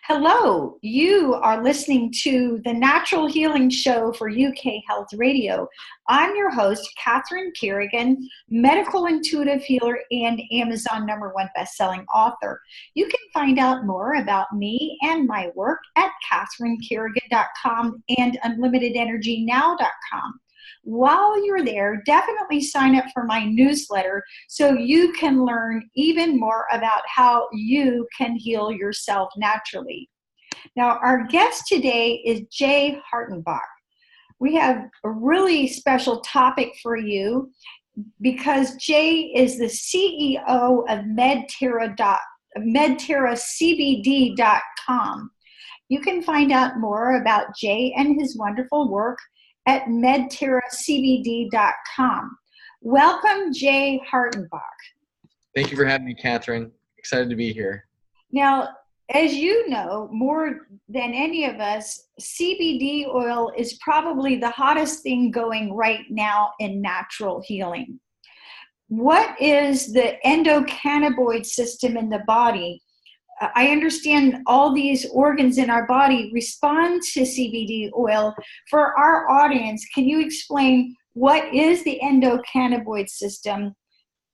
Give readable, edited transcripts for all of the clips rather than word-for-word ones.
Hello, you are listening to the Natural Healing Show for UK Health Radio. I'm your host, Catherine Carrigan, medical intuitive healer and Amazon #1 bestselling author. You can find out more about me and my work at catherinecarrigan.com and unlimitedenergynow.com. While you're there, definitely sign up for my newsletter so you can learn even more about how you can heal yourself naturally. Now, our guest today is Jay Hartenbach. We have a really special topic for you because Jay is the CEO of MedterraCBD.com. You can find out more about Jay and his wonderful work at MedterraCBD.com. Welcome, Jay Hartenbach. Thank you for having me, Catherine. Excited to be here. Now, as you know, more than any of us, CBD oil is probably the hottest thing going right now in natural healing. What is the endocannabinoid system in the body? I understand all these organs in our body respond to CBD oil. For our audience, can you explain what is the endocannabinoid system?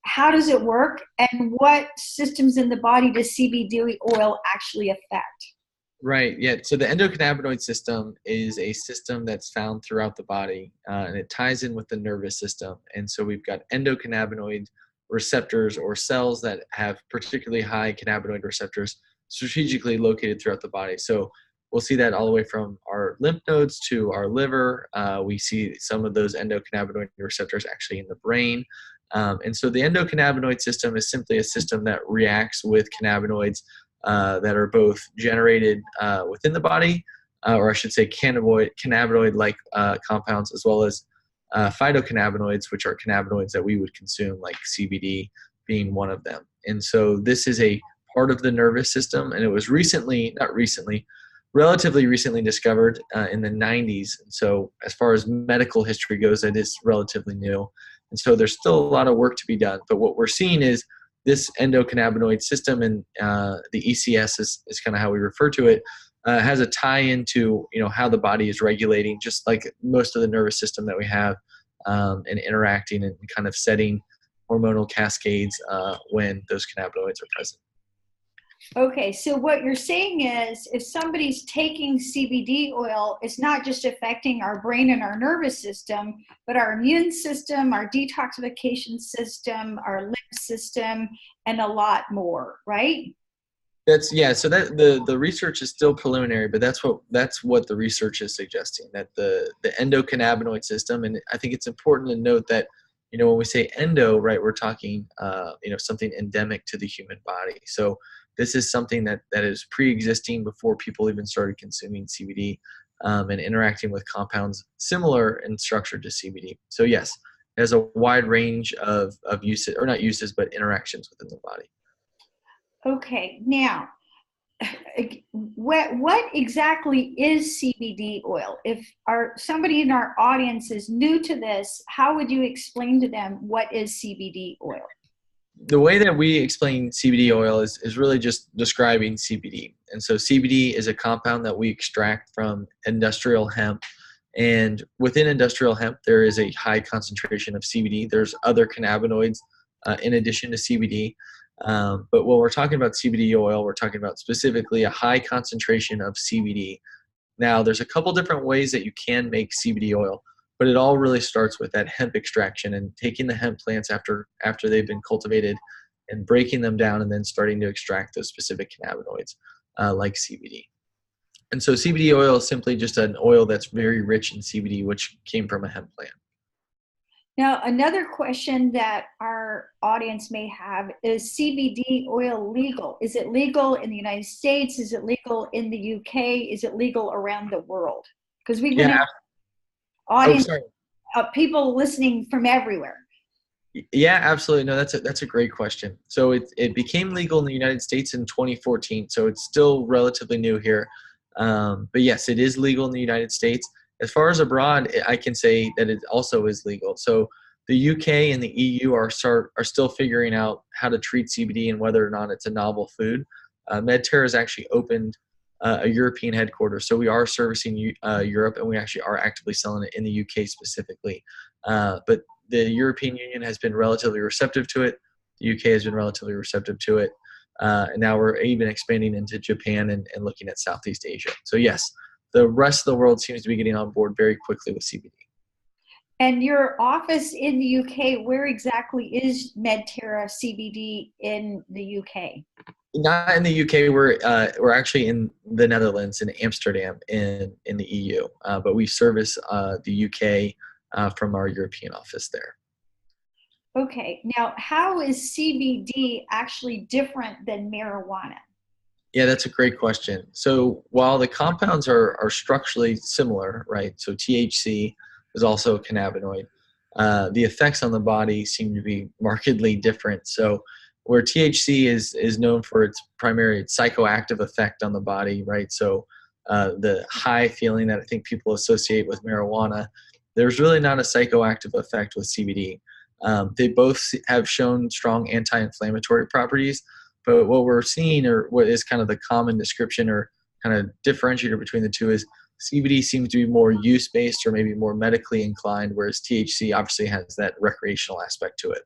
How does it work? And what systems in the body does CBD oil actually affect? Right, yeah. So the endocannabinoid system is a system that's found throughout the body, and it ties in with the nervous system. And so we've got endocannabinoid receptors or cells that have particularly high cannabinoid receptors strategically located throughout the body. So we'll see that all the way from our lymph nodes to our liver. We see some of those endocannabinoid receptors actually in the brain. And so the endocannabinoid system is simply a system that reacts with cannabinoids that are both generated within the body, or I should say cannabinoid-like compounds, as well as phytocannabinoids, which are cannabinoids that we would consume, like CBD being one of them. And so this is a part of the nervous system, and it was relatively recently discovered in the 90s. And so as far as medical history goes, it is relatively new. And so there's still a lot of work to be done. But what we're seeing is this endocannabinoid system, and the ECS is kind of how we refer to it, has a tie-in to how the body is regulating, just like most of the nervous system that we have, and interacting and kind of setting hormonal cascades when those cannabinoids are present. Okay, so what you're saying is if somebody's taking CBD oil, it's not just affecting our brain and our nervous system, but our immune system, our detoxification system, our lymph system, and a lot more, right? So that the research is still preliminary, but that's what the research is suggesting, that the endocannabinoid system. And I think it's important to note that when we say endo, right, we're talking something endemic to the human body. So this is something that is pre-existing before people even started consuming CBD, and interacting with compounds similar in structure to CBD. So yes, it has a wide range of uses, or not uses, but interactions within the body. Okay, now, what exactly is CBD oil? If somebody in our audience is new to this, how would you explain to them what is CBD oil? The way that we explain CBD oil is really just describing CBD. And so CBD is a compound that we extract from industrial hemp. And within industrial hemp, there is a high concentration of CBD. There's other cannabinoids in addition to CBD. But when we're talking about CBD oil, we're talking about specifically a high concentration of CBD. Now, there's a couple different ways that you can make CBD oil, but it all really starts with that hemp extraction and taking the hemp plants after they've been cultivated and breaking them down and then starting to extract those specific cannabinoids like CBD. And so CBD oil is simply just an oil that's very rich in CBD, which came from a hemp plant. Now, another question that our audience may have is CBD oil legal? Is it legal in the United States? Is it legal in the UK? Is it legal around the world? Because we're going to have audience, people listening from everywhere. Yeah, absolutely. No, that's a great question. So it became legal in the United States in 2014. So it's still relatively new here. But yes, it is legal in the United States. As far as abroad, I can say that it also is legal. So the UK and the EU are still figuring out how to treat CBD and whether or not it's a novel food. MedTerra has actually opened a European headquarters. So we are servicing Europe, and we actually are actively selling it in the UK specifically. But the European Union has been relatively receptive to it. The UK has been relatively receptive to it. And now we're even expanding into Japan and looking at Southeast Asia. So yes, the rest of the world seems to be getting on board very quickly with CBD. And your office in the UK, where exactly is Medterra CBD in the UK? Not in the UK. We're actually in the Netherlands, in Amsterdam, in the EU. But we service the UK from our European office there. Okay. Now, how is CBD actually different than marijuana? Yeah, that's a great question. So while the compounds are structurally similar, right? So THC is also a cannabinoid. The effects on the body seem to be markedly different. So where THC is known for its primary psychoactive effect on the body, right? So the high feeling that I think people associate with marijuana, there's really not a psychoactive effect with CBD. They both have shown strong anti-inflammatory properties, but what we're seeing, or what is kind of the common description or kind of differentiator between the two, is CBD seems to be more use-based or maybe more medically inclined, whereas THC obviously has that recreational aspect to it.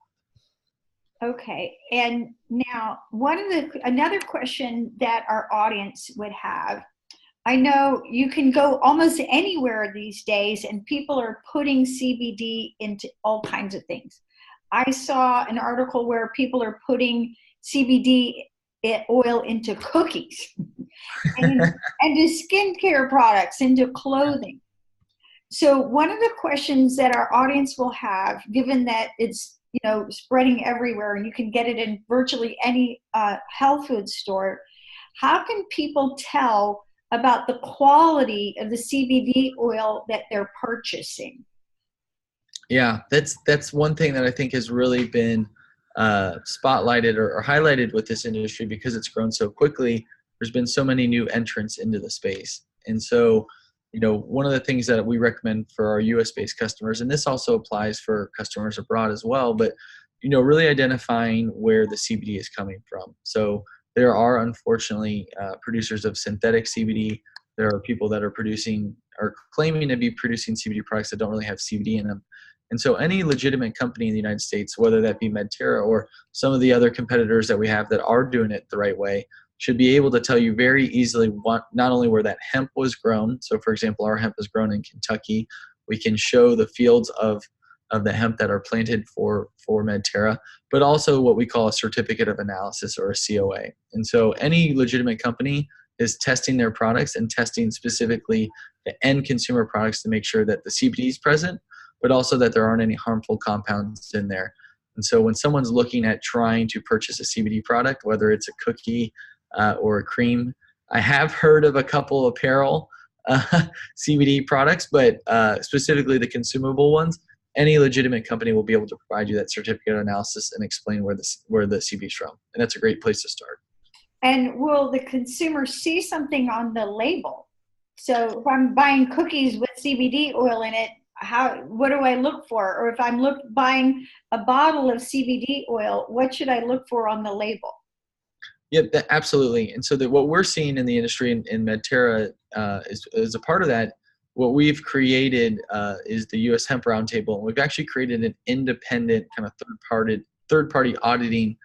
Okay. And now another question that our audience would have, I know you can go almost anywhere these days and people are putting CBD into all kinds of things. I saw an article where people are putting CBD oil into cookies and into skincare products, into clothing. So one of the questions that our audience will have, given that it's spreading everywhere and you can get it in virtually any health food store, how can people tell about the quality of the CBD oil that they're purchasing? Yeah, that's one thing that I think has really been spotlighted or highlighted with this industry, because it's grown so quickly. There's been so many new entrants into the space. And so, one of the things that we recommend for our US-based customers, and this also applies for customers abroad as well, but, really identifying where the CBD is coming from. So there are, unfortunately, producers of synthetic CBD. There are people that are producing or claiming to be producing CBD products that don't really have CBD in them. And so any legitimate company in the United States, whether that be Medterra or some of the other competitors that we have that are doing it the right way, should be able to tell you very easily not only where that hemp was grown. So for example, our hemp is grown in Kentucky. We can show the fields of the hemp that are planted for Medterra, but also what we call a certificate of analysis, or a COA. And so any legitimate company is testing their products and testing specifically the end consumer products to make sure that the CBD is present, but also that there aren't any harmful compounds in there. And so when someone's looking at trying to purchase a CBD product, whether it's a cookie or a cream, I have heard of a couple apparel CBD products, but specifically the consumable ones, any legitimate company will be able to provide you that certificate of analysis and explain where the CBD is from. And that's a great place to start. And will the consumer see something on the label? So if I'm buying cookies with CBD oil in it, what do I look for? Or if I'm buying a bottle of CBD oil, what should I look for on the label? Yeah, absolutely. And so what we're seeing in the industry in Medterra is a part of that. What we've created is the U.S. Hemp Roundtable, and we've actually created an independent kind of third-party auditing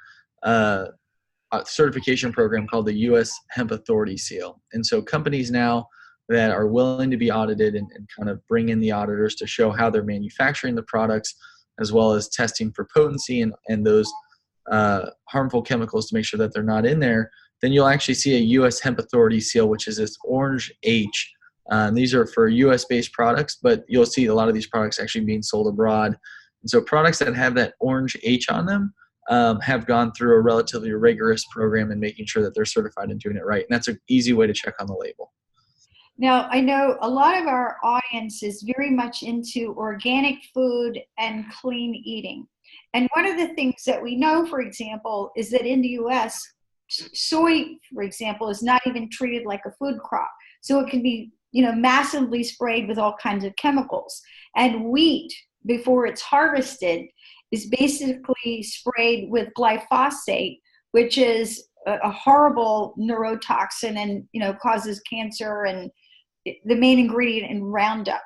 certification program called the U.S. Hemp Authority Seal. And so companies now that are willing to be audited and kind of bring in the auditors to show how they're manufacturing the products, as well as testing for potency and those harmful chemicals to make sure that they're not in there, then you'll actually see a U.S. Hemp Authority Seal, which is this orange H. These are for U.S.-based products, but you'll see a lot of these products actually being sold abroad. And so products that have that orange H on them have gone through a relatively rigorous program in making sure that they're certified and doing it right. And that's an easy way to check on the label. Now, I know a lot of our audience is very much into organic food and clean eating. And one of the things that we know, for example, is that in the U.S., soy, for example, is not even treated like a food crop. So it can be, massively sprayed with all kinds of chemicals. And wheat, before it's harvested, is basically sprayed with glyphosate, which is a horrible neurotoxin and, causes cancer, and the main ingredient in Roundup.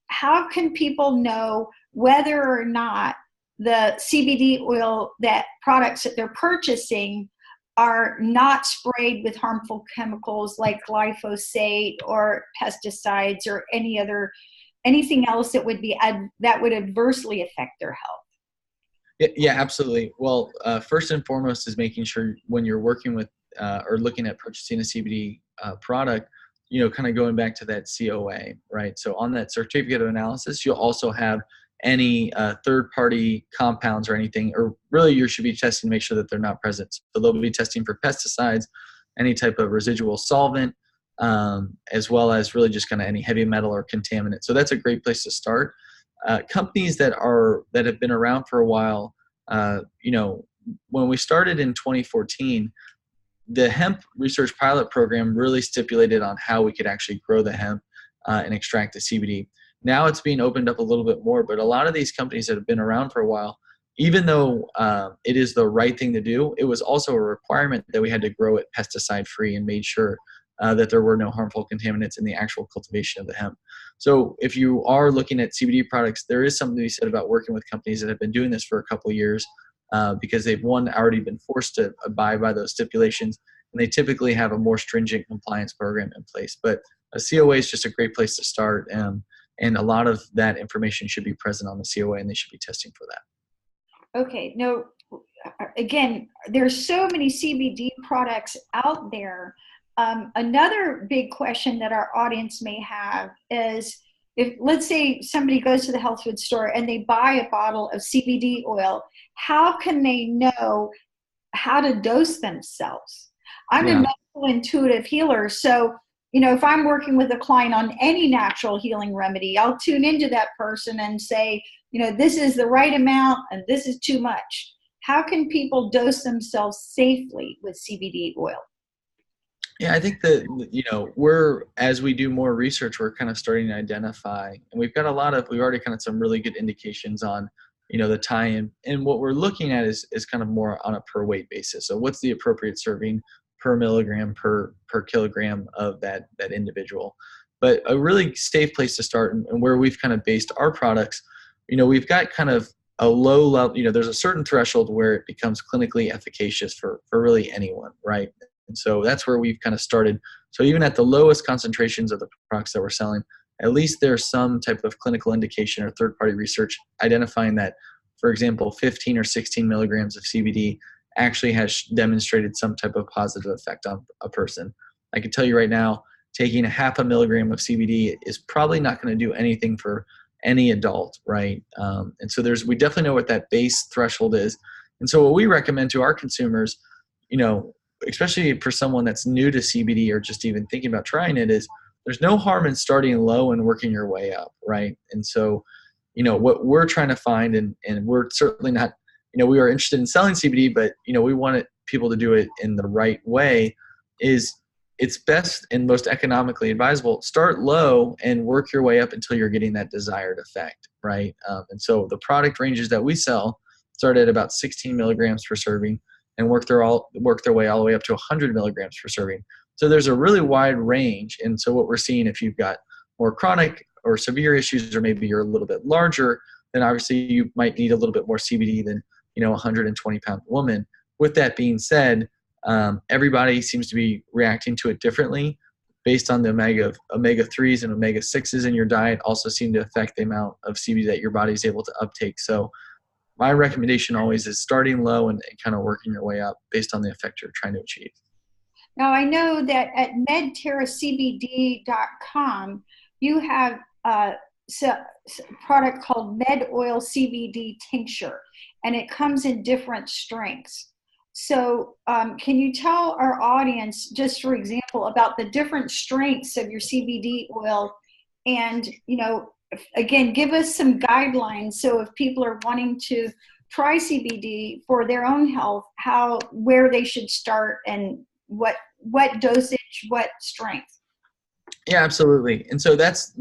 How can people know whether or not the CBD oil, that products that they're purchasing, are not sprayed with harmful chemicals like glyphosate or pesticides or anything else that would adversely affect their health? Yeah, absolutely. Well, first and foremost is making sure when you're working with or looking at purchasing a CBD product, kind of going back to that COA, right? So on that certificate of analysis, you'll also have any third-party compounds or anything, or really you should be testing to make sure that they're not present. So they'll be testing for pesticides, any type of residual solvent, as well as really just kind of any heavy metal or contaminant. So that's a great place to start. Companies that have been around for a while, when we started in 2014, the hemp research pilot program really stipulated on how we could actually grow the hemp and extract the CBD. Now it's being opened up a little bit more, but a lot of these companies that have been around for a while, even though it is the right thing to do, it was also a requirement that we had to grow it pesticide free and made sure that there were no harmful contaminants in the actual cultivation of the hemp. So if you are looking at CBD products, there is something to be said about working with companies that have been doing this for a couple of years, because they've already been forced to abide by those stipulations, and they typically have a more stringent compliance program in place. But a COA is just a great place to start, and a lot of that information should be present on the COA, and they should be testing for that. Okay. No, again, there's so many CBD products out there. Another big question that our audience may have is, if, let's say, somebody goes to the health food store and they buy a bottle of CBD oil, how can they know how to dose themselves? I'm a medical intuitive healer, so if I'm working with a client on any natural healing remedy, I'll tune into that person and say, this is the right amount and this is too much. How can people dose themselves safely with CBD oil? Yeah, I think that, as we do more research, we're kind of starting to identify, and we've already kind of some really good indications on, the tie-in. And what we're looking at is kind of more on a per weight basis. So what's the appropriate serving per milligram per kilogram of that individual? But a really safe place to start, and where we've kind of based our products, we've got kind of a low level, there's a certain threshold where it becomes clinically efficacious for really anyone, right? And so that's where we've kind of started. So even at the lowest concentrations of the products that we're selling, at least there's some type of clinical indication or third-party research identifying that, for example, 15 or 16 milligrams of CBD actually has demonstrated some type of positive effect on a person. I can tell you right now, taking a half a milligram of CBD is probably not going to do anything for any adult, right? And so we definitely know what that base threshold is. And so what we recommend to our consumers, especially for someone that's new to CBD or just even thinking about trying it, is there's no harm in starting low and working your way up, right? And so, what we're trying to find, and we're certainly not, we are interested in selling CBD, but, we want people to do it in the right way, is it's best and most economically advisable, start low and work your way up until you're getting that desired effect, right? And so the product ranges that we sell start at about 16 milligrams per serving and work their way all the way up to 100 milligrams per serving. So there's a really wide range. And so what we're seeing, if you've got more chronic or severe issues, or maybe you're a little bit larger, then obviously you might need a little bit more CBD than, a 120-pound woman. With that being said, everybody seems to be reacting to it differently based on the omega-3s and omega-6s in your diet also seem to affect the amount of CBD that your body is able to uptake. So my recommendation always is starting low and kind of working your way up based on the effect you're trying to achieve. Now, I know that at medterracbd.com, you have a product called Med Oil CBD Tincture, and it comes in different strengths. So can you tell our audience, just for example, about the different strengths of your CBD oil, and, again, give us some guidelines. So if people are wanting to try CBD for their own health, where they should start, and what dosage, what strength. Yeah, absolutely. And so that's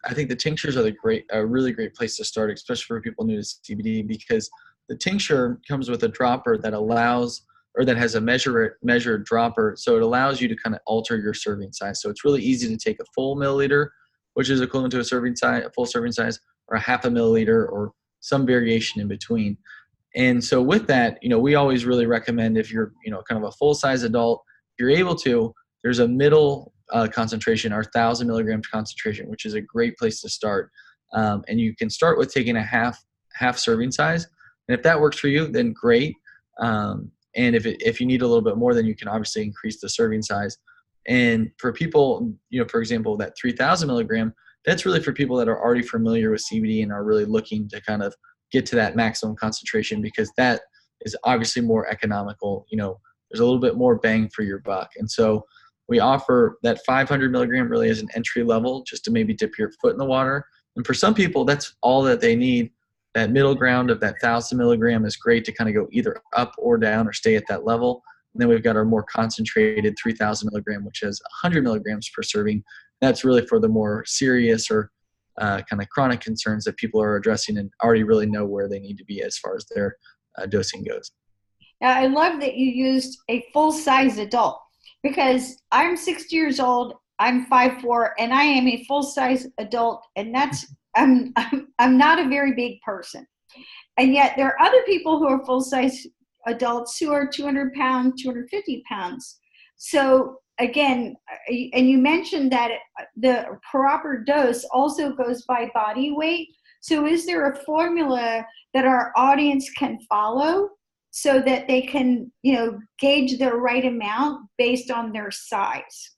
I think the tinctures are a really great place to start, especially for people new to CBD, because the tincture comes with a dropper that allows or that has a measured dropper. So it allows you to kind of alter your serving size. So it's really easy to take a full milliliter, which is equivalent to a full serving size, or a half a milliliter, or some variation in between. And so with that, we always really recommend, if you're, kind of a full size adult, if you're able to, there's a middle concentration, our 1,000 milligrams concentration, which is a great place to start. And you can start with taking a half serving size. And if that works for you, then great. And if you need a little bit more, then you can obviously increase the serving size. And for people, for example, that 3,000 milligram, that's really for people that are already familiar with CBD and are really looking to kind of get to that maximum concentration, because that is obviously more economical. There's a little bit more bang for your buck. And so we offer that 500 milligram really as an entry level, just to maybe dip your foot in the water. And for some people, that's all that they need. That middle ground of that 1,000 milligram is great to kind of go either up or down or stay at that level. And then we've got our more concentrated 3,000 milligram, which has 100 milligrams per serving. That's really for the more serious or kind of chronic concerns that people are addressing and already really know where they need to be as far as their dosing goes. Now, I love that you used a full-size adult, because I'm 60 years old, I'm 5'4", and I am a full-size adult, and I'm not a very big person. And yet there are other people who are full-size adults who are 200 pounds, 250 pounds. So again, and you mentioned that the proper dose also goes by body weight. So is there a formula that our audience can follow so that they can, gauge the right amount based on their size?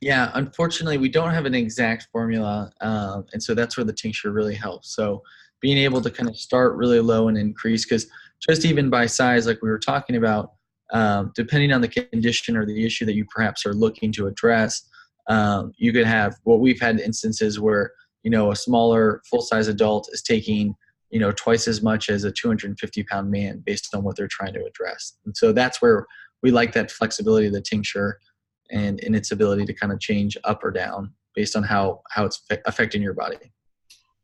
Yeah, unfortunately, we don't have an exact formula, and so that's where the tincture really helps. So being able to kind of start really low and increase, because just even by size, like we were talking about, depending on the condition or the issue that you perhaps are looking to address, you could have what we've had instances where, a smaller full-size adult is taking, twice as much as a 250-pound man based on what they're trying to address. And so that's where we like that flexibility of the tincture and in its ability to kind of change up or down based on how it's affecting your body.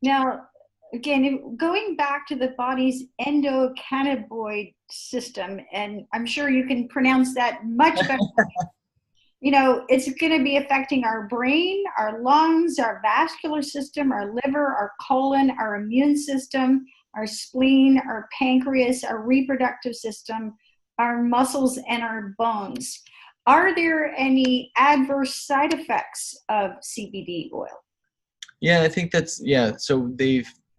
Now, again, going back to the body's endocannabinoid system, and I'm sure you can pronounce that much better. It's going to be affecting our brain, our lungs, our vascular system, our liver, our colon, our immune system, our spleen, our pancreas, our reproductive system, our muscles, and our bones. Are there any adverse side effects of CBD oil? Yeah, I think so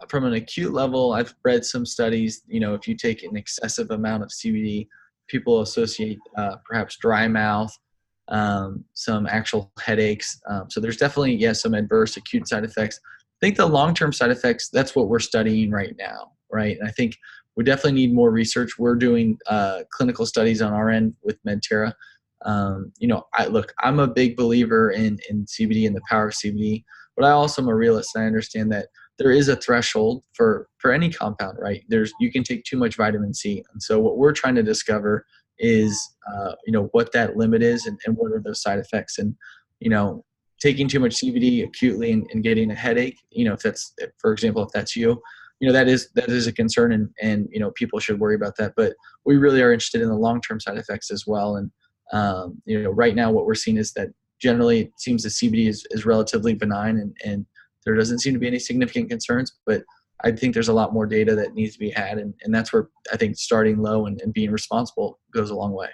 from an acute level, I've read some studies, if you take an excessive amount of CBD, people associate perhaps dry mouth, some actual headaches. So there's definitely, some adverse acute side effects. I think the long-term side effects, that's what we're studying right now, right? And I think we definitely need more research. We're doing clinical studies on our end with Medterra. I'm a big believer in CBD and the power of CBD, but I also am a realist, and I understand that there is a threshold for any compound, right? You can take too much vitamin C. And so what we're trying to discover is, what that limit is and what are those side effects. And, taking too much CBD acutely and getting a headache, for example, if that's you, that is a concern, and people should worry about that. But we really are interested in the long-term side effects as well. And, right now what we're seeing is that generally it seems that CBD is relatively benign, and there doesn't seem to be any significant concerns, but I think there's a lot more data that needs to be had. And that's where I think starting low and being responsible goes a long way.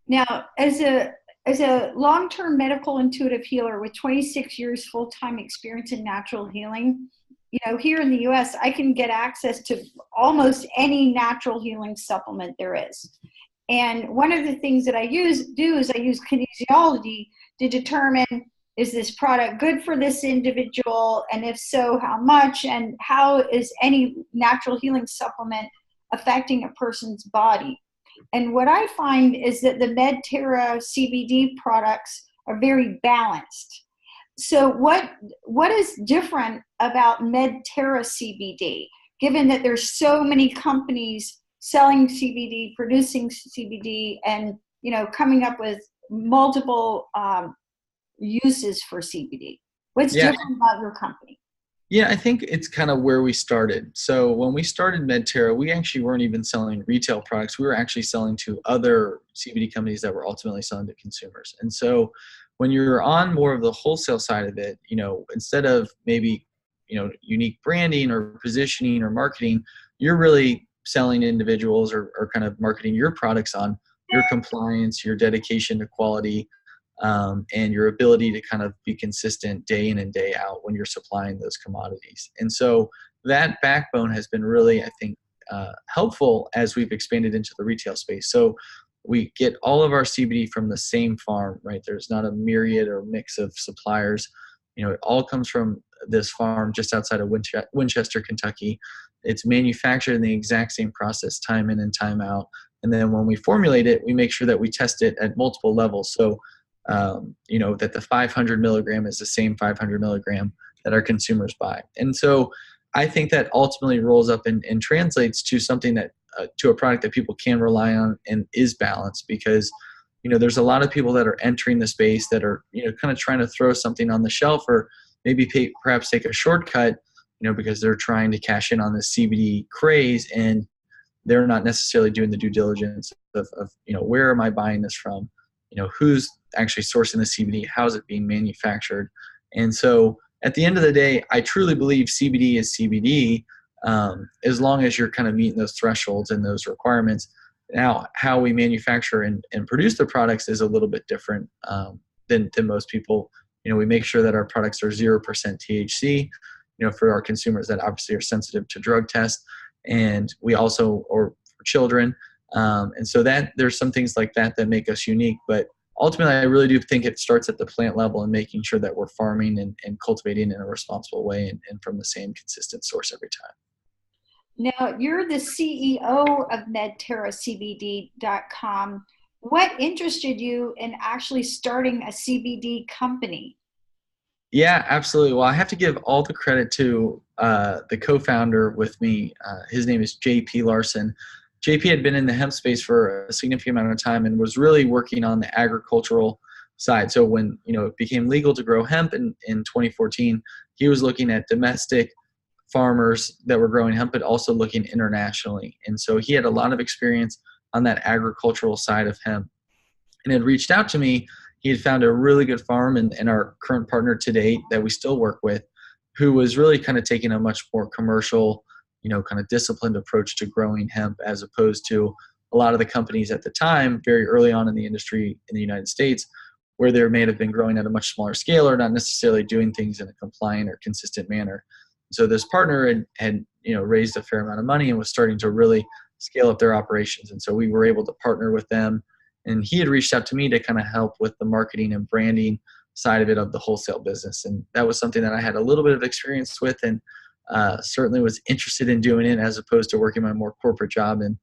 Now, as a long-term medical intuitive healer with 26 years full-time experience in natural healing, here in the US, I can get access to almost any natural healing supplement there is. And one of the things that I use kinesiology to determine, is this product good for this individual? And if so, how much? And how is any natural healing supplement affecting a person's body? And what I find is that the Medterra CBD products are very balanced. So what is different about Medterra CBD, given that there's so many companies selling CBD, producing CBD, and coming up with multiple uses for CBD? What's different about your company? Yeah, I think it's kind of where we started. So when we started Medterra, we actually weren't even selling retail products. We were actually selling to other CBD companies that were ultimately selling to consumers. And so when you're on more of the wholesale side of it, instead of maybe, unique branding or positioning or marketing, you're really selling individuals or kind of marketing your products on your compliance, your dedication to quality, and your ability to kind of be consistent day in and day out when you're supplying those commodities. And so that backbone has been really, I think, helpful as we've expanded into the retail space. So we get all of our CBD from the same farm, right? There's not a myriad or mix of suppliers. It all comes from this farm just outside of Winchester, Kentucky. It's manufactured in the exact same process, time in and time out. And then when we formulate it, we make sure that we test it at multiple levels. So that the 500 milligram is the same 500 milligram that our consumers buy. And so I think that ultimately rolls up and translates to something that, to a product that people can rely on and is balanced, because, there's a lot of people that are entering the space that are, kind of trying to throw something on the shelf or maybe perhaps take a shortcut, because they're trying to cash in on this CBD craze, and they're not necessarily doing the due diligence of where am I buying this from? Who's actually sourcing the CBD? How is it being manufactured? And so at the end of the day, I truly believe CBD is CBD, as long as you're kind of meeting those thresholds and those requirements. Now, how we manufacture and produce the products is a little bit different than most people. We make sure that our products are 0% THC, for our consumers that obviously are sensitive to drug tests. And we also, or for children, and so that there's some things like that that make us unique. But ultimately, I really do think it starts at the plant level and making sure that we're farming and cultivating in a responsible way and from the same consistent source every time. Now, you're the CEO of MedterraCBD.com. What interested you in actually starting a CBD company? Yeah, absolutely. Well, I have to give all the credit to the co-founder with me. His name is JP Larson. JP had been in the hemp space for a significant amount of time and was really working on the agricultural side. So when it became legal to grow hemp in 2014, he was looking at domestic farmers that were growing hemp, but also looking internationally. And so he had a lot of experience on that agricultural side of hemp, and had reached out to me. He had found a really good farm and our current partner to date that we still work with, who was really kind of taking a much more commercial, kind of disciplined approach to growing hemp, as opposed to a lot of the companies at the time, very early on in the industry in the United States, where they may have been growing at a much smaller scale or not necessarily doing things in a compliant or consistent manner. So this partner had raised a fair amount of money and was starting to really scale up their operations. And so we were able to partner with them. And he had reached out to me to kind of help with the marketing and branding side of it, of the wholesale business. And that was something that I had a little bit of experience with, and certainly was interested in doing it, as opposed to working my more corporate job. And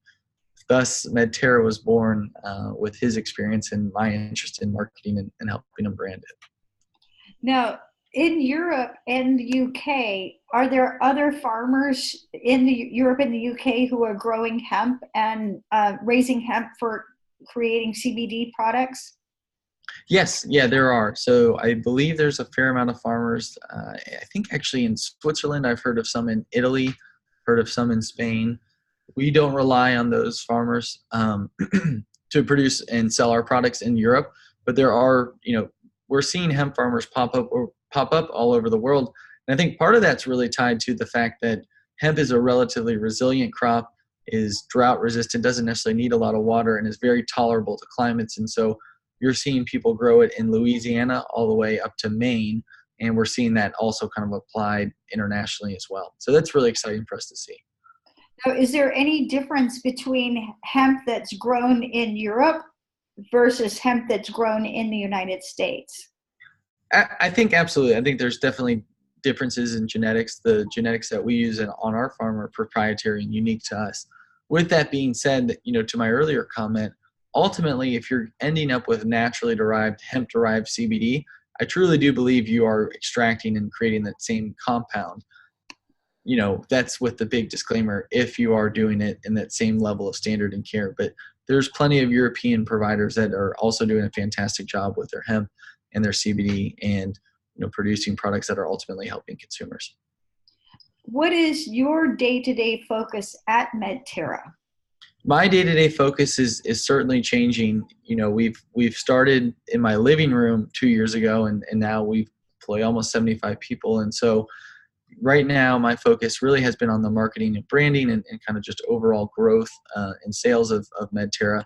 thus Medterra was born with his experience and my interest in marketing and helping him brand it. Now, in Europe and the UK, are there other farmers in Europe and the UK who are growing hemp and raising hemp for creating CBD products? Yes, yeah, there are. So I believe there's a fair amount of farmers. I think actually in Switzerland, I've heard of some in Italy, heard of some in Spain. We don't rely on those farmers to produce and sell our products in Europe, but there are, we're seeing hemp farmers pop up all over the world. And I think part of that's really tied to the fact that hemp is a relatively resilient crop, is drought resistant, doesn't necessarily need a lot of water, and is very tolerable to climates. And so you're seeing people grow it in Louisiana all the way up to Maine, and we're seeing that also kind of applied internationally as well. So that's really exciting for us to see. Now, is there any difference between hemp that's grown in Europe versus hemp that's grown in the United States? I think absolutely. I think there's definitely differences in genetics. The genetics that we use on our farm are proprietary and unique to us. With that being said, to my earlier comment, ultimately, if you're ending up with naturally derived, hemp-derived CBD, I truly do believe you are extracting and creating that same compound. That's with the big disclaimer, if you are doing it in that same level of standard and care. But there's plenty of European providers that are also doing a fantastic job with their hemp and their CBD, and producing products that are ultimately helping consumers. what is your day-to-day focus at Medterra? My day-to-day focus is certainly changing. We've started in my living room 2 years ago, and now we employ almost 75 people. And so right now my focus really has been on the marketing and branding and kind of just overall growth and sales of Medterra.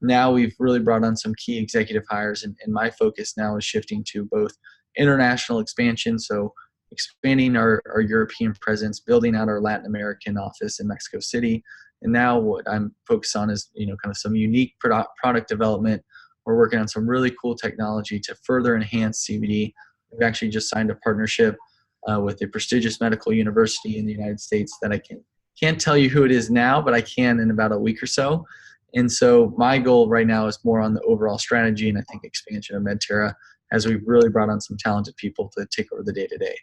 Now we've really brought on some key executive hires, and my focus now is shifting to both international expansion, so expanding our European presence, building out our Latin American office in Mexico City. And now what I'm focused on is, kind of some unique product development. We're working on some really cool technology to further enhance CBD. We've actually just signed a partnership with a prestigious medical university in the United States that I can't tell you who it is now, but I can in about a week or so. And so my goal right now is more on the overall strategy and I think expansion of Medterra, as we've really brought on some talented people to take over the day-to-day.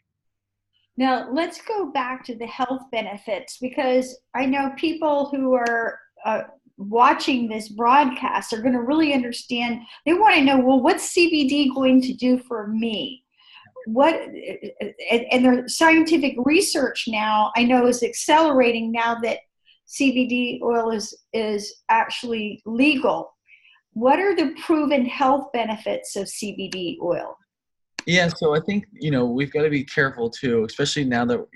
Now, let's go back to the health benefits, because I know people who are watching this broadcast are going to really understand. They want to know, well, what's CBD going to do for me? And their scientific research now, I know, is accelerating now that CBD oil is actually legal. What are the proven health benefits of CBD oil? Yeah, so I think, we've got to be careful too, especially now that,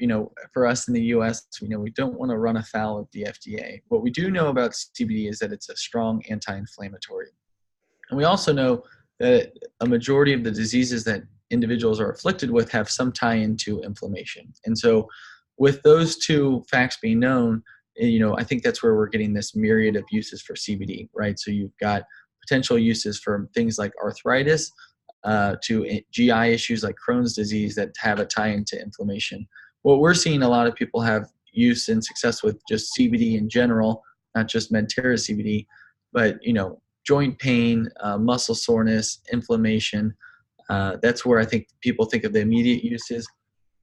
for us in the US, we don't want to run afoul of the FDA. What we do know about CBD is that it's a strong anti-inflammatory. And we also know that a majority of the diseases that individuals are afflicted with have some tie into inflammation. And so with those two facts being known, I think that's where we're getting this myriad of uses for CBD, right? So you've got potential uses for things like arthritis, to GI issues like Crohn's disease that have a tie into inflammation. What we're seeing a lot of people have use and success with just CBD in general, not just Medterra CBD, but joint pain, muscle soreness, inflammation. That's where I think people think of the immediate uses.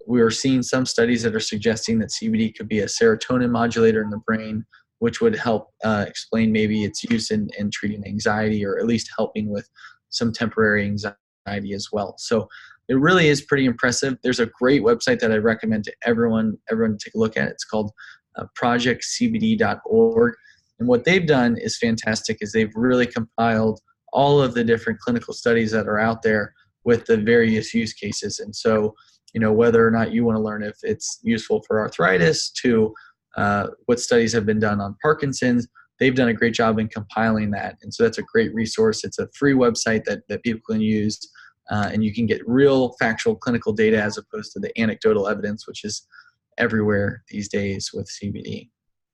We are seeing some studies that are suggesting that CBD could be a serotonin modulator in the brain, which would help explain maybe its use in treating anxiety, or at least helping with some temporary anxiety as well. So it really is pretty impressive. There's a great website that I recommend to everyone to take a look at. It's called projectcbd.org. And what they've done is fantastic, is they've really compiled all of the different clinical studies that are out there with the various use cases. And so, whether or not you want to learn if it's useful for arthritis to what studies have been done on Parkinson's, they've done a great job in compiling that. And so that's a great resource. It's a free website that people can use, and you can get real factual clinical data as opposed to the anecdotal evidence, which is everywhere these days with CBD.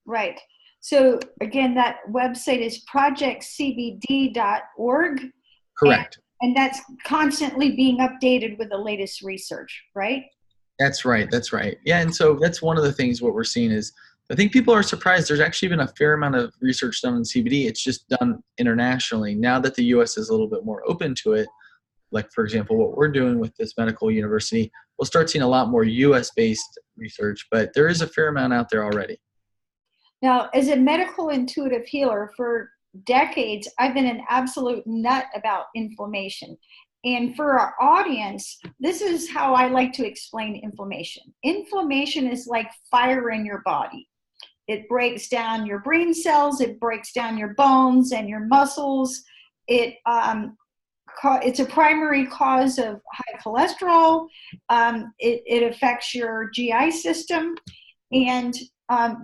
Right. So again, that website is projectcbd.org. Correct. And that's constantly being updated with the latest research, right? That's right. Yeah, and so that's one of the things what we're seeing is, I think people are surprised. There's actually been a fair amount of research done on CBD. It's just done internationally. Now that the US is a little bit more open to it, like, for example, what we're doing with this medical university, we'll start seeing a lot more US-based research, but there is a fair amount out there already. Now, as a medical intuitive healer for decades, I've been an absolute nut about inflammation. And for our audience, this is how I like to explain inflammation. Inflammation is like fire in your body. It breaks down your brain cells, it breaks down your bones and your muscles. It's a primary cause of high cholesterol. It affects your GI system. And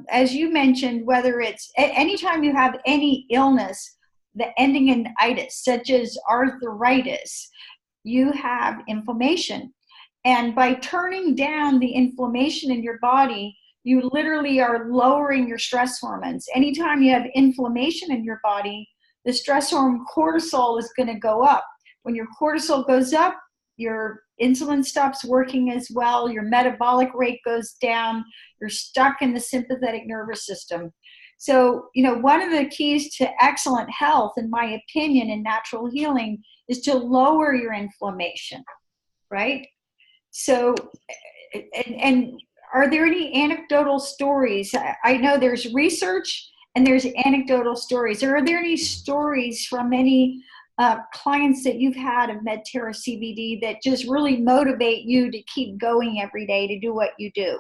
as you mentioned, whether it's anytime you have any illness, the ending in itis, such as arthritis, you have inflammation. And by turning down the inflammation in your body, you literally are lowering your stress hormones. Anytime you have inflammation in your body, the stress hormone cortisol is going to go up. When your cortisol goes up, your insulin stops working as well, your metabolic rate goes down, you're stuck in the sympathetic nervous system. So, one of the keys to excellent health, in my opinion, in natural healing is to lower your inflammation, right? So, and are there any anecdotal stories? I know there's research and there's anecdotal stories. Are there any stories from any clients that you've had of Medterra CBD that just really motivate you to keep going every day to do what you do?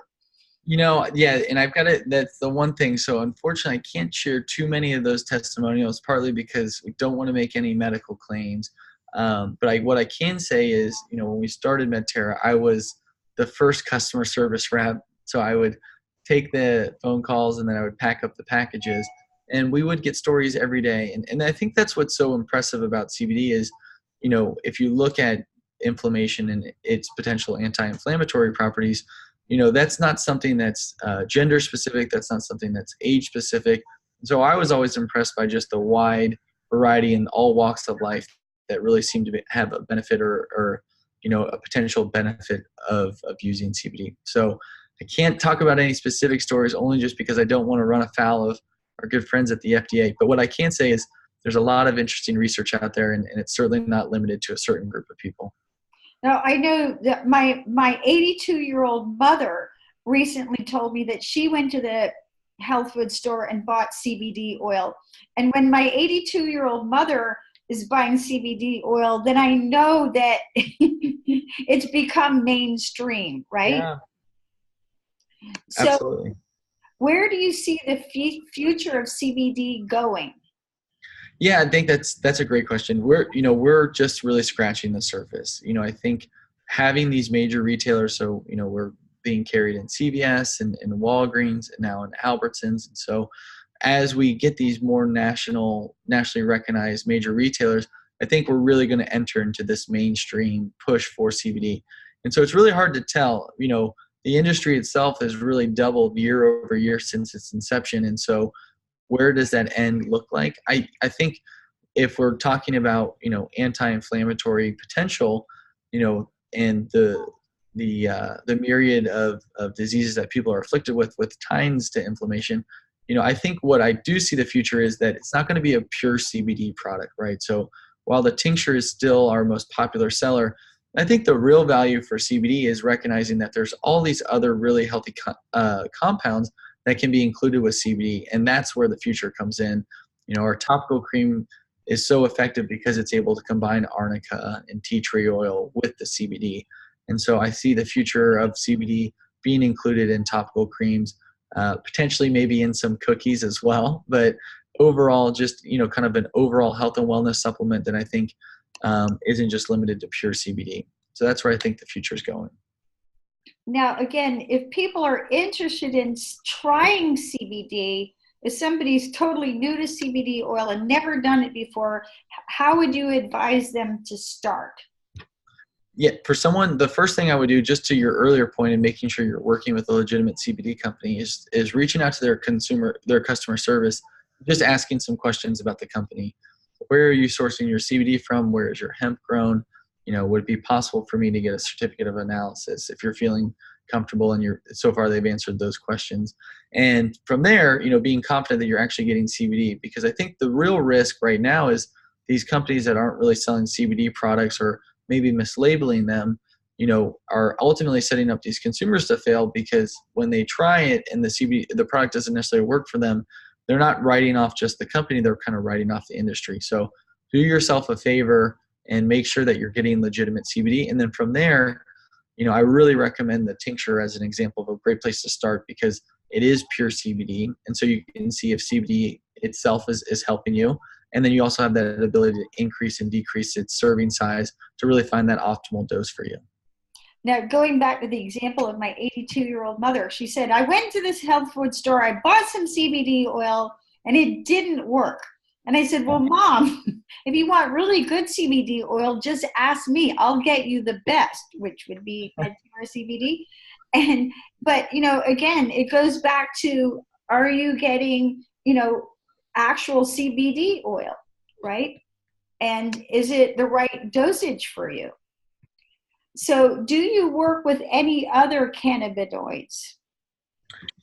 Yeah, and I've got it. That's the one thing. So unfortunately, I can't share too many of those testimonials, partly because we don't want to make any medical claims. But what I can say is, when we started Medterra, I was the first customer service rep. So I would take the phone calls and then I would pack up the packages. And we would get stories every day. And I think that's what's so impressive about CBD is, if you look at inflammation and its potential anti-inflammatory properties, that's not something that's gender specific. That's not something that's age specific. So I was always impressed by just the wide variety in all walks of life that really seem to have a benefit or a potential benefit of using CBD. So I can't talk about any specific stories only just because I don't want to run afoul of our good friends at the FDA. But what I can say is there's a lot of interesting research out there, and it's certainly not limited to a certain group of people. Now, I know that my 82-year-old mother recently told me that she went to the health food store and bought CBD oil. And when my 82-year-old mother is buying CBD oil, then I know that it's become mainstream, right? Yeah, So absolutely. where do you see the future of CBD going? Yeah, I think that's a great question. We're just really scratching the surface. I think having these major retailers, so we're being carried in CVS and Walgreens and now in Albertsons. And so as we get these more nationally recognized major retailers, I think we're really going to enter into this mainstream push for CBD. And so it's really hard to tell. The industry itself has really doubled year over year since its inception. And so where does that end look like? I think if we're talking about anti-inflammatory potential, and the myriad of diseases that people are afflicted with ties to inflammation, I think what I do see the future is that it's not going to be a pure CBD product, right? So while the tincture is still our most popular seller, I think the real value for CBD is recognizing that there's all these other really healthy compounds that can be included with CBD, and that's where the future comes in. Our topical cream is so effective because it's able to combine arnica and tea tree oil with the CBD, and so I see the future of CBD being included in topical creams, potentially maybe in some cookies as well, but overall, just kind of an overall health and wellness supplement that I think isn't just limited to pure CBD. So that's where I think the future is going. Now, again, if people are interested in trying CBD, if somebody's totally new to CBD oil and never done it before, how would you advise them to start? Yeah, for someone, the first thing I would do, just to your earlier point, and making sure you're working with a legitimate CBD company, is reaching out to their customer service, just asking some questions about the company. Where are you sourcing your CBD from? Where is your hemp grown? Would it be possible for me to get a certificate of analysis? If you're feeling comfortable and so far they've answered those questions. And from there, being confident that you're actually getting CBD, because I think the real risk right now is these companies that aren't really selling CBD products or maybe mislabeling them, are ultimately setting up these consumers to fail, because when they try it and the product doesn't necessarily work for them, they're not writing off just the company, they're kind of writing off the industry. So do yourself a favor and make sure that you're getting legitimate CBD. And then from there, I really recommend the tincture as an example of a great place to start, because it is pure CBD. And so you can see if CBD itself is helping you. And then you also have that ability to increase and decrease its serving size to really find that optimal dose for you. Now, going back to the example of my 82-year-old mother, she said, I went to this health food store, I bought some CBD oil, and it didn't work. And I said, well, Mom, if you want really good CBD oil, just ask me. I'll get you the best, which would be Medterra CBD. But again, it goes back to, are you getting, actual CBD oil, right? And is it the right dosage for you? So do you work with any other cannabinoids?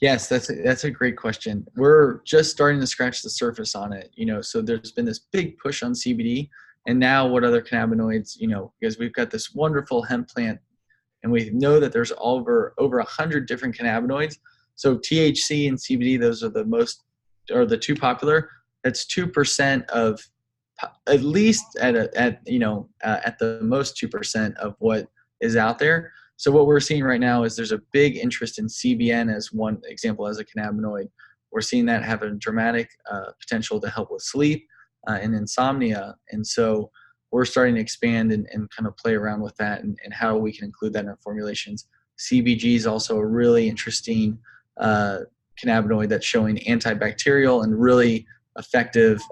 Yes, that's a great question. We're just starting to scratch the surface on it. So there's been this big push on CBD, and now what other cannabinoids, because we've got this wonderful hemp plant, and we know that there's over 100 different cannabinoids. So THC and CBD, those are the two popular. That's 2% of, at least at the most 2% of what is out there. So what we're seeing right now is there's a big interest in CBN as one example as a cannabinoid. We're seeing that have a dramatic potential to help with sleep and insomnia. And so we're starting to expand and kind of play around with that and how we can include that in our formulations. CBG is also a really interesting cannabinoid that's showing antibacterial and really effective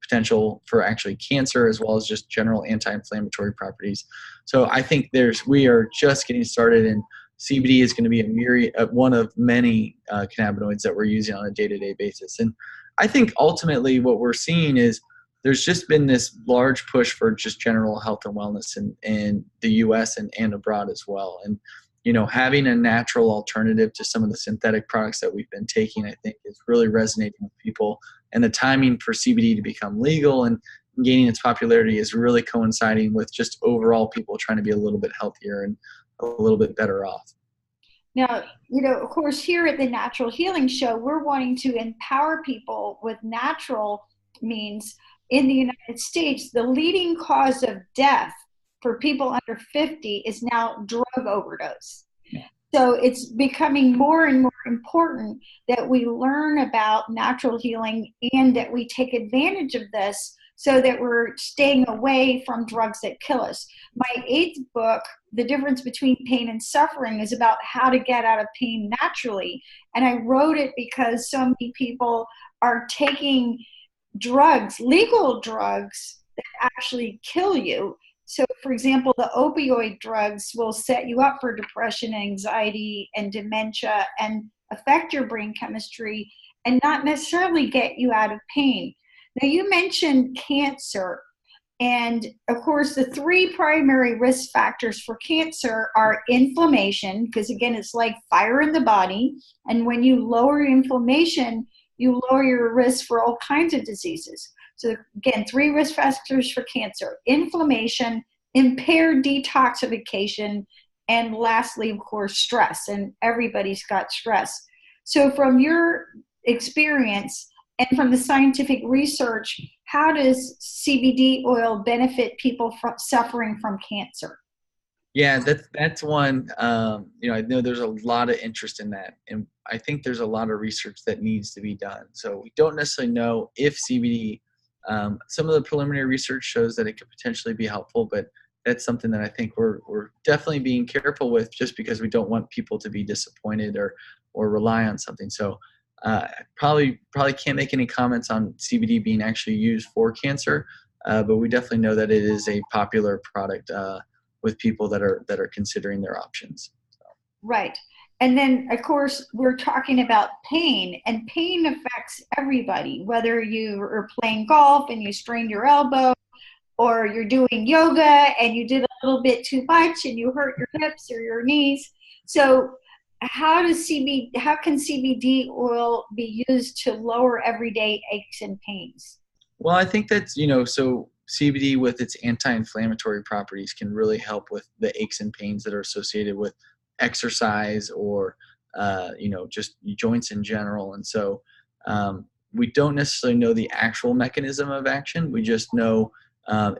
potential for actually cancer, as well as just general anti-inflammatory properties. So I think we are just getting started, and CBD is going to be one of many cannabinoids that we're using on a day-to-day basis. And I think ultimately what we're seeing is there's just been this large push for just general health and wellness in the US and abroad as well. And having a natural alternative to some of the synthetic products that we've been taking, I think is really resonating with people. And the timing for CBD to become legal and gaining its popularity is really coinciding with just overall people trying to be a little bit healthier and a little bit better off. Now, of course, here at the Natural Healing Show, we're wanting to empower people with natural means. In the United States, the leading cause of death for people under 50 is now drug overdose. So it's becoming more and more important that we learn about natural healing and that we take advantage of this so that we're staying away from drugs that kill us. My 8th book, The Difference Between Pain and Suffering, is about how to get out of pain naturally. And I wrote it because so many people are taking drugs, legal drugs, that actually kill you. So, for example, the opioid drugs will set you up for depression, anxiety, and dementia and affect your brain chemistry and not necessarily get you out of pain. Now, you mentioned cancer. And of course, the 3 primary risk factors for cancer are inflammation, because again, it's like fire in the body. And when you lower inflammation, you lower your risk for all kinds of diseases. So again, 3 risk factors for cancer: inflammation, impaired detoxification, and lastly, of course, stress. And everybody's got stress. So from your experience and from the scientific research, how does CBD oil benefit people suffering from cancer? Yeah, that's one. I know there's a lot of interest in that, and I think there's a lot of research that needs to be done. So we don't necessarily know if CBD. Some of the preliminary research shows that it could potentially be helpful, but that's something that I think we're definitely being careful with, just because we don't want people to be disappointed or rely on something. So probably can't make any comments on CBD being actually used for cancer, but we definitely know that it is a popular product with people that are considering their options. So. Right. And then, of course, we're talking about pain, and pain affects everybody, whether you are playing golf and you strained your elbow, or you're doing yoga and you did a little bit too much and you hurt your hips or your knees. So how can CBD oil be used to lower everyday aches and pains? Well, I think that's, so CBD with its anti-inflammatory properties can really help with the aches and pains that are associated with exercise or, just joints in general. And so we don't necessarily know the actual mechanism of action. We just know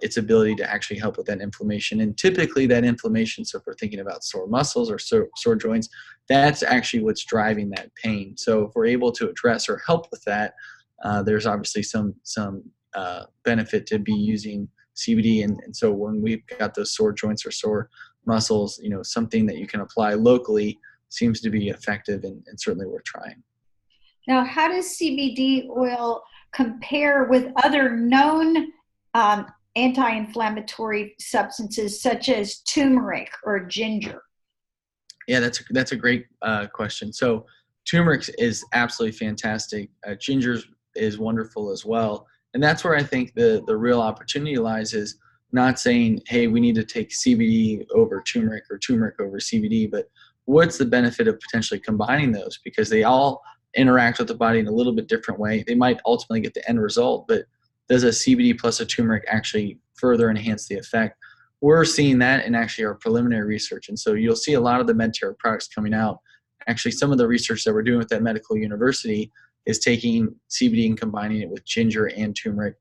its ability to actually help with that inflammation. And typically that inflammation, so if we're thinking about sore muscles or sore joints, that's actually what's driving that pain. So if we're able to address or help with that, there's obviously some benefit to be using CBD. And so when we've got those sore joints or sore muscles, something that you can apply locally seems to be effective and certainly worth trying. Now, how does CBD oil compare with other known anti-inflammatory substances such as turmeric or ginger? Yeah, that's a great question. So turmeric is absolutely fantastic. Ginger is wonderful as well. And that's where I think the real opportunity lies, is not saying, hey, we need to take CBD over turmeric or turmeric over CBD, but what's the benefit of potentially combining those? Because they all interact with the body in a little bit different way. They might ultimately get the end result, but does a CBD plus a turmeric actually further enhance the effect? We're seeing that in actually our preliminary research. And so you'll see a lot of the MedTerra products coming out. Actually, some of the research that we're doing with that medical university is taking CBD and combining it with ginger and turmeric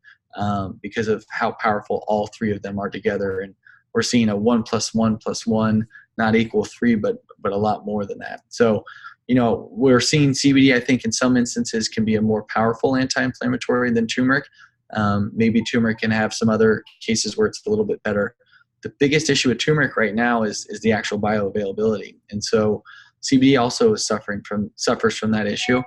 because of how powerful all 3 of them are together. And we're seeing a 1 + 1 + 1 not equal 3, but a lot more than that. So, we're seeing CBD, I think, in some instances can be a more powerful anti-inflammatory than turmeric. Maybe turmeric can have some other cases where it's a little bit better. The biggest issue with turmeric right now is the actual bioavailability. And so CBD also suffers from that issue.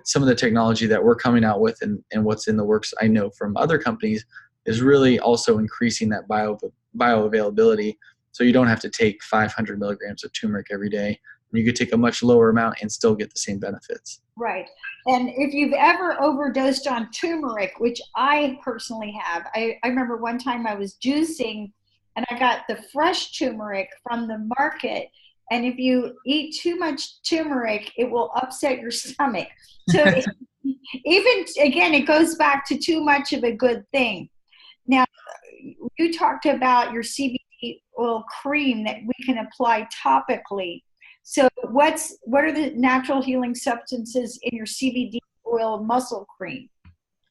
Some of the technology that we're coming out with and what's in the works, I know from other companies, is really also increasing that bioavailability. So you don't have to take 500 milligrams of turmeric every day. You could take a much lower amount and still get the same benefits. Right. And if you've ever overdosed on turmeric, which I personally have, I remember one time I was juicing and I got the fresh turmeric from the market. And if you eat too much turmeric, it will upset your stomach. So even, again, it goes back to too much of a good thing. Now, you talked about your CBD oil cream that we can apply topically. So what are the natural healing substances in your CBD oil muscle cream?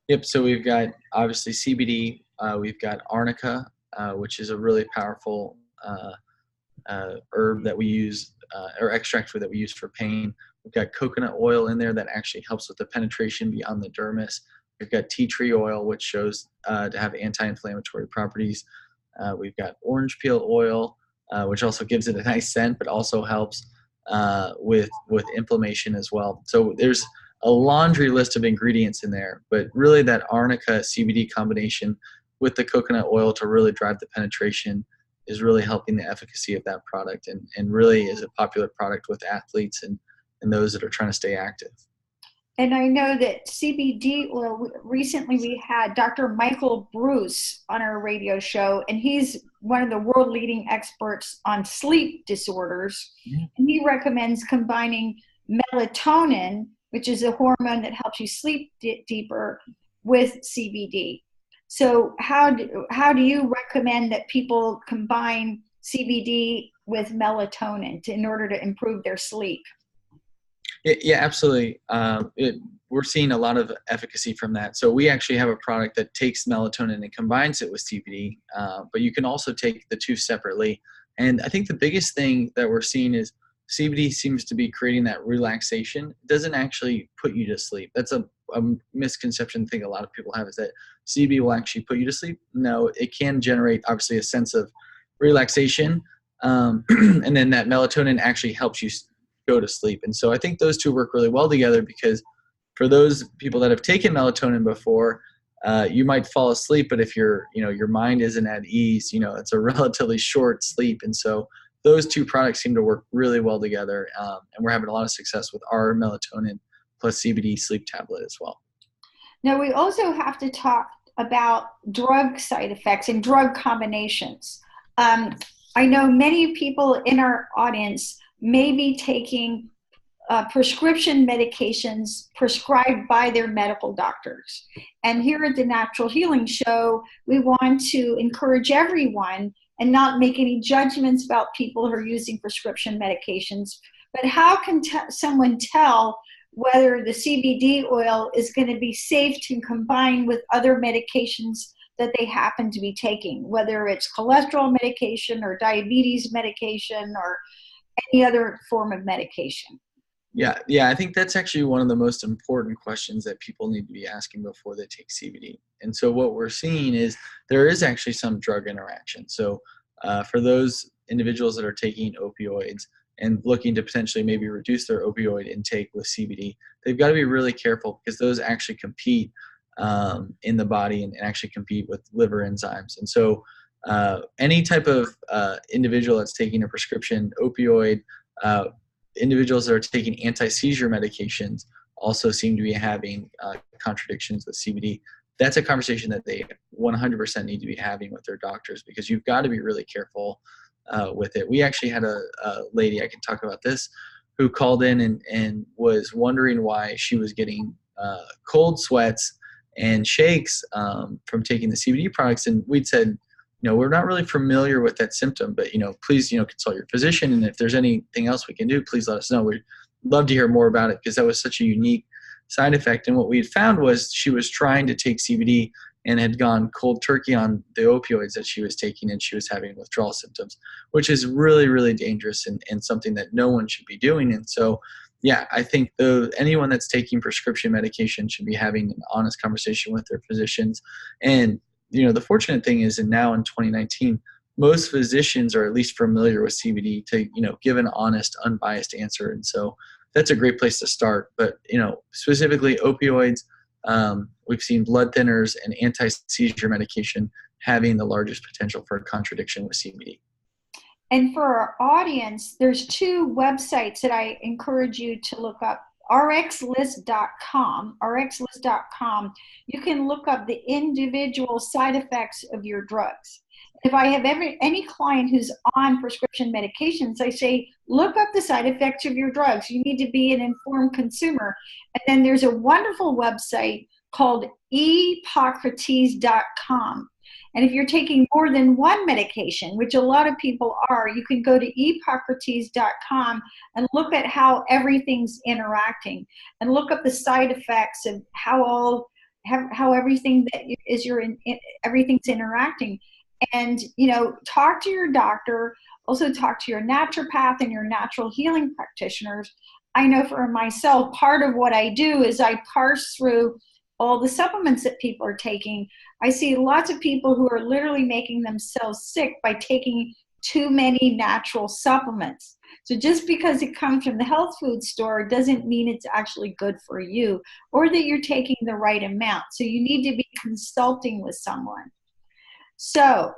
Yep. So we've got obviously CBD. We've got arnica, which is a really powerful herb that we use, or extract that we use for pain. We've got coconut oil in there that actually helps with the penetration beyond the dermis. We've got tea tree oil, which shows to have anti-inflammatory properties. We've got orange peel oil, which also gives it a nice scent, but also helps with inflammation as well. So there's a laundry list of ingredients in there, but really that arnica CBD combination with the coconut oil to really drive the penetration is really helping the efficacy of that product, and really is a popular product with athletes and those that are trying to stay active. And I know that CBD oil, recently we had Dr. Michael Bruce on our radio show, and he's one of the world leading experts on sleep disorders. Yeah. And he recommends combining melatonin, which is a hormone that helps you sleep deeper, with CBD. So how do you recommend that people combine CBD with melatonin in order to improve their sleep? Yeah, absolutely. We're seeing a lot of efficacy from that. So we actually have a product that takes melatonin and combines it with CBD, but you can also take the two separately. And I think the biggest thing that we're seeing is CBD seems to be creating that relaxation. It doesn't actually put you to sleep. That's a misconception I think a lot of people have, is that CBD will actually put you to sleep. No, it can generate obviously a sense of relaxation, and then that melatonin actually helps you go to sleep. And so I think those two work really well together, because for those people that have taken melatonin before, you might fall asleep, but if your mind isn't at ease, it's a relatively short sleep. And so those two products seem to work really well together, and we're having a lot of success with our melatonin plus CBD sleep tablet as well. Now, we also have to talk about drug side effects and drug combinations. I know many people in our audience may be taking prescription medications prescribed by their medical doctors. And here at the Natural Healing Show, we want to encourage everyone and not make any judgments about people who are using prescription medications. But how can someone tell whether the CBD oil is going to be safe to combine with other medications that they happen to be taking, whether it's cholesterol medication or diabetes medication or any other form of medication? Yeah, I think that's actually one of the most important questions that people need to be asking before they take CBD. And so what we're seeing is there is actually some drug interaction. So for those individuals that are taking opioids and looking to potentially maybe reduce their opioid intake with CBD, they've got to be really careful, because those actually compete in the body and actually compete with liver enzymes. And so any type of individual that's taking a prescription opioid, individuals that are taking anti-seizure medications also seem to be having contradictions with CBD. That's a conversation that they 100% need to be having with their doctors, because you've got to be really careful with it. We actually had a lady, I can talk about this, who called in and was wondering why she was getting cold sweats and shakes from taking the CBD products. And we'd said, we're not really familiar with that symptom, but, please, consult your physician. And if there's anything else we can do, please let us know. We'd love to hear more about it, because that was such a unique side effect. And what we had found was she was trying to take CBD and had gone cold turkey on the opioids that she was taking, and she was having withdrawal symptoms, which is really, really dangerous and something that no one should be doing. And so, yeah, I think anyone that's taking prescription medication should be having an honest conversation with their physicians. And, the fortunate thing is, and now in 2019, most physicians are at least familiar with CBD to, give an honest, unbiased answer. And so that's a great place to start. But, specifically opioids, we've seen blood thinners and anti-seizure medication having the largest potential for a contradiction with CBD. And for our audience, there's two websites that I encourage you to look up. rxlist.com. You can look up the individual side effects of your drugs. If I have any client who's on prescription medications, I say, look up the side effects of your drugs. You need to be an informed consumer. And then there's a wonderful website called ehippocrates.com. And if you're taking more than one medication, which a lot of people are, you can go to ehippocrates.com and look at how everything's interacting, and look up the side effects of how everything that is everything's interacting. And, talk to your doctor, also talk to your naturopath and your natural healing practitioners. I know for myself, part of what I do is I parse through all the supplements that people are taking. I see lots of people who are literally making themselves sick by taking too many natural supplements. So just because it comes from the health food store doesn't mean it's actually good for you, or that you're taking the right amount. So you need to be consulting with someone. So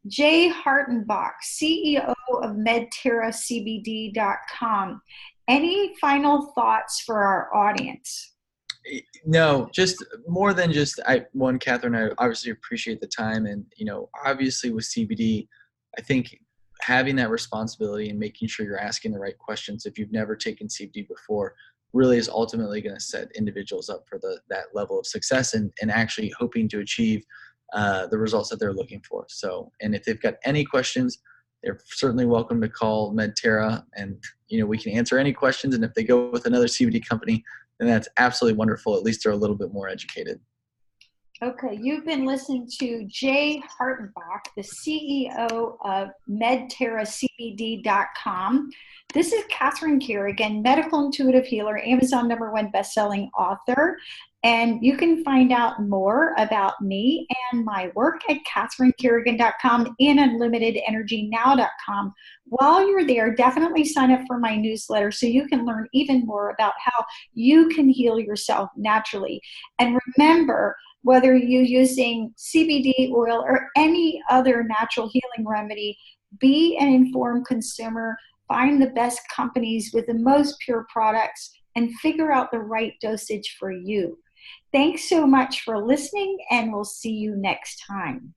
Jay Hartenbach, CEO of MedTerraCBD.com. Any final thoughts for our audience? No, just more than just Catherine, I obviously appreciate the time, and obviously with CBD, I think having that responsibility and making sure you're asking the right questions if you've never taken CBD before really is ultimately going to set individuals up for that level of success and actually hoping to achieve the results that they're looking for. So, and if they've got any questions, they're certainly welcome to call MedTerra, and we can answer any questions. And if they go with another CBD company, then that's absolutely wonderful. At least they're a little bit more educated. Okay, you've been listening to Jay Hartenbach, the CEO of MedTerraCBD.com. This is Catherine Carrigan, medical intuitive healer, Amazon #1 bestselling author. And you can find out more about me and my work at CatherineCarrigan.com and UnlimitedEnergyNow.com. While you're there, definitely sign up for my newsletter so you can learn even more about how you can heal yourself naturally. And remember, whether you're using CBD oil or any other natural healing remedy, be an informed consumer, find the best companies with the most pure products, and figure out the right dosage for you. Thanks so much for listening, and we'll see you next time.